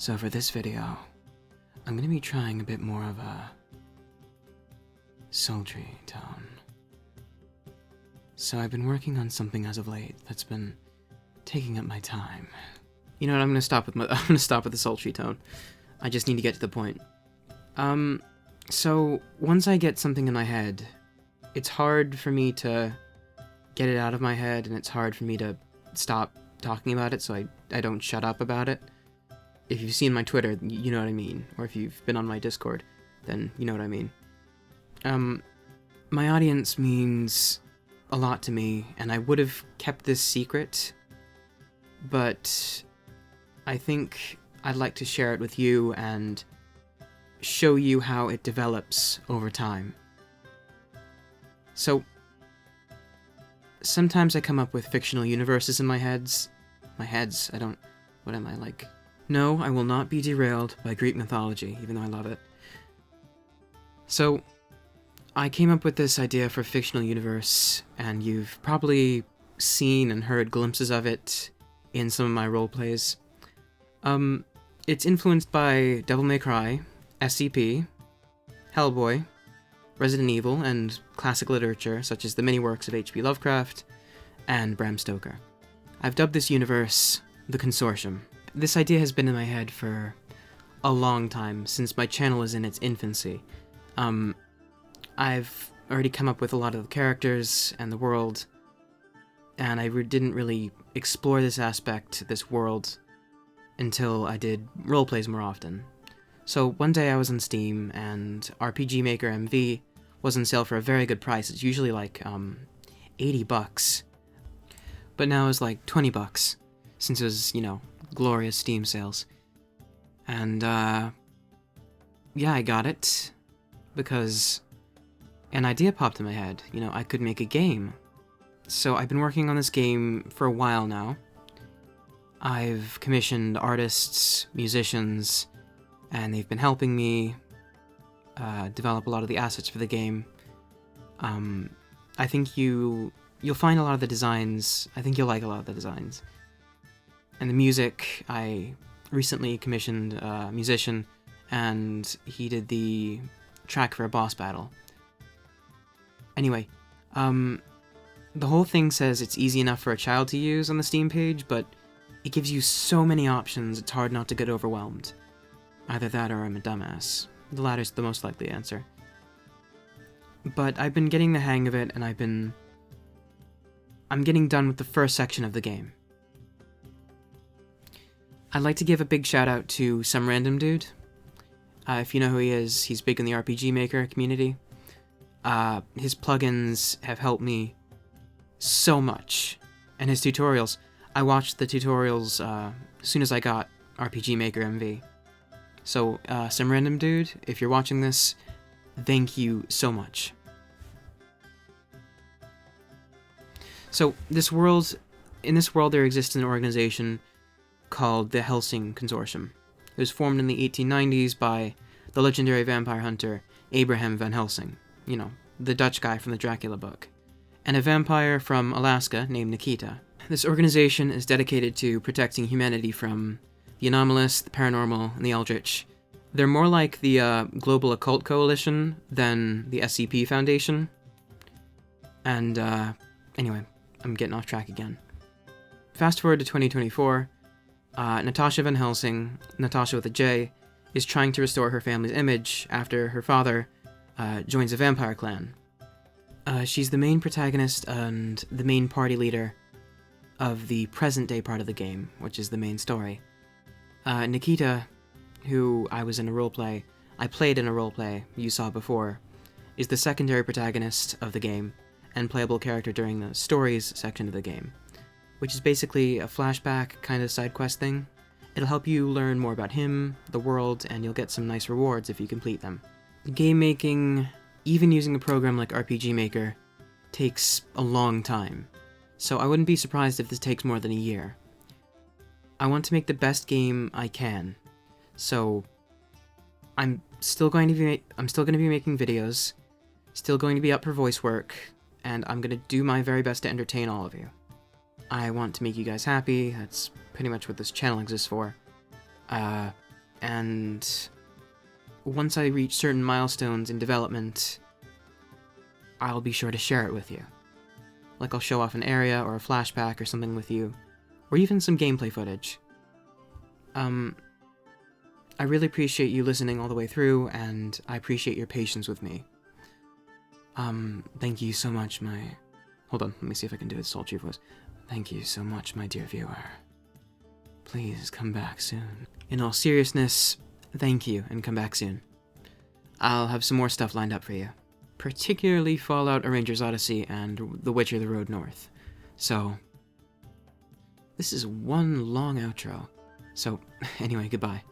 So for this video, I'm going to be trying a bit more of a sultry tone. So I've been working on something as of late that's been taking up my time. You know what, I'm going to stop with the sultry tone. I just need to get to the point. So once I get something in my head, it's hard for me to get it out of my head, and it's hard for me to stop talking about it, so I don't shut up about it. If you've seen my Twitter, you know what I mean. Or if you've been on my Discord, then you know what I mean. My audience means a lot to me, and I would have kept this secret, but I think I'd like to share it with you and show you how it develops over time. So, sometimes I come up with fictional universes in my heads. What am I, like? No, I will not be derailed by Greek mythology, even though I love it. So, I came up with this idea for a fictional universe, and you've probably seen and heard glimpses of it in some of my roleplays. It's influenced by Devil May Cry, SCP, Hellboy, Resident Evil, and classic literature such as the many works of H.P. Lovecraft and Bram Stoker. I've dubbed this universe the Consortium. This idea has been in my head for a long time, since my channel is in its infancy. I've already come up with a lot of the characters and the world, and I didn't really explore this aspect, this world, until I did roleplays more often. So one day I was on Steam, and RPG Maker MV was on sale for a very good price. It's usually like $80, but now it's like $20, since it was, you know, glorious Steam sales. And yeah, I got it because an idea popped in my head. You know, I could make a game. So I've been working on this game for a while now. I've commissioned artists, musicians, and they've been helping me develop a lot of the assets for the game. I think you'll find a lot of the designs. I think you'll like a lot of the designs. And the music, I recently commissioned a musician, and he did the track for a boss battle. Anyway, the whole thing says it's easy enough for a child to use on the Steam page, but it gives you so many options, it's hard not to get overwhelmed. Either that or I'm a dumbass. The latter's the most likely answer. But I've been getting the hang of it, and I'm getting done with the first section of the game. I'd like to give a big shout out to Some Random Dude. If you know who he is, he's big in the RPG Maker community. His plugins have helped me so much. And his tutorials, I watched the tutorials as soon as I got RPG Maker MV. So, Some Random Dude, if you're watching this, thank you so much. So, in this world there exists an organization called the Hellsing Consortium. It was formed in the 1890s by the legendary vampire hunter Abraham Van Helsing, you know, the Dutch guy from the Dracula book, and a vampire from Alaska named Nikita. This organization is dedicated to protecting humanity from the anomalous, the paranormal, and the eldritch. They're more like the Global Occult Coalition than the SCP Foundation. And, anyway, I'm getting off track again. Fast forward to 2024, Natasha Van Helsing, Natasha with a J, is trying to restore her family's image after her father joins a vampire clan. She's the main protagonist and the main party leader of the present-day part of the game, which is the main story. Nikita, who I played in a roleplay you saw before, is the secondary protagonist of the game and playable character during the stories section of the game, which is basically a flashback kind of side quest thing. It'll help you learn more about him, the world, and you'll get some nice rewards if you complete them. Game making, even using a program like RPG Maker, takes a long time, so I wouldn't be surprised if this takes more than a year. I want to make the best game I can, so I'm still going to be making videos, still going to be up for voice work, and I'm going to do my very best to entertain all of you. I want to make you guys happy. That's pretty much what this channel exists for. and once I reach certain milestones in development, I'll be sure to share it with you. Like I'll show off an area or a flashback or something with you, or even some gameplay footage. I really appreciate you listening all the way through, and I appreciate your patience with me. Thank you so much, Hold on, let me see if I can do a sultry voice. Thank you so much, my dear viewer. Please come back soon. In all seriousness, thank you, and come back soon. I'll have some more stuff lined up for you. Particularly Fallout: A Ranger's Odyssey and The Witcher: The Road North. So, this is one long outro. So, anyway, goodbye.